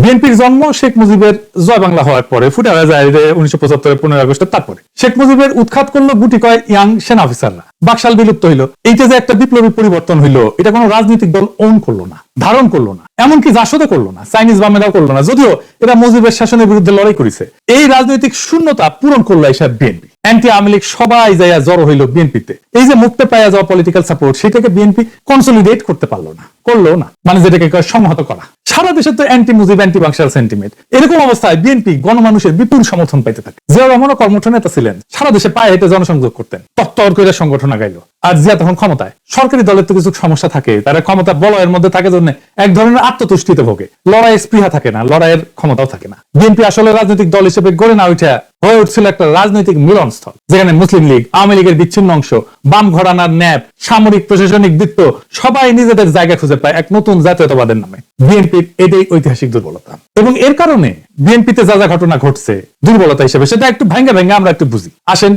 বিএনপির জন্ম শেখ মুজিবের জয় বাংলা হওয়ার পরে, ফুটে যায় 1975 15 আগস্টের তারপরে শেখ মুজিবের উৎখাত করলো গুটি কয় ইয়াং সেনা অফিসাররা। বাকশাল বিলুপ্ত হইলো। এইটা যে একটা বিপ্লবী পরিবর্তন হইলো, এটা কোনো রাজনৈতিক দল ওন করলো না, ধারণ করলো না, এমনকি জাসদও করলো না, চাইনিজ বামেরাও করলো না, যদিও এরা মুজিবের শাসনের বিরুদ্ধে লড়াই করেছে। এই রাজনৈতিক শূন্যতা পূরণ করলো এইসব বিএনপি। অ্যান্টি আওয়ামী লীগ সবাই যাইয়া জড়ো হইলো বিএনপিতে। এই যে মুক্তে পাইয়া যাওয়া পলিটিক্যাল সাপোর্ট, সেটাকে বিএনপি কনসলিডেট করতে পারলো না, করলো না, মানে যেটাকে সংহত করা। সারা দেশে তো anti Mujib anti Baksal sentiment. এরকম অবস্থায় বিএনপি গণমানুষের বিপুল সমর্থন পাইতে থাকে। জিয়া রহমানও কর্মঠ নেতা ছিলেন, সারা দেশে পায়ে হেঁটে জনসংযোগ করতেন, তত্তর করে সংগঠন আগাইলো। আর জিয়া তখন ক্ষমতায়। সরকারি দলের তো কিছু সমস্যা থাকে, তারা ক্ষমতা বলয়ের মধ্যে থাকে জন্য এক ধরনের আত্মতুষ্টিতে ভোগে, লড়াইয়ের স্পৃহা থাকে না, লড়াইয়ের ক্ষমতাও থাকে না। বিএনপি আসলে রাজনৈতিক দল হিসেবে গড়ে না উঠে হয়ে উঠছিল একটা রাজনৈতিক মিলনস্থল, যেখানে মুসলিম লীগ, আওয়ামী লীগের বিচ্ছিন্ন অংশ, বাম ঘরানার ন্যাপ, সামরিক প্রশাসনিক বৃত্ত সবাই নিজেদের জায়গা খুঁজে পায় এক নতুন জাতীয়তাবাদের নামে। বিএনপির এটাই ঐতিহাসিক দুর্বলতা, এবং এর কারণে বিএনপিতে যা যা ঘটনা ঘটছে দুর্বলতা হিসেবে, সেটা একটু ভাঙ্গা আমরা একটু বুঝি। আসেন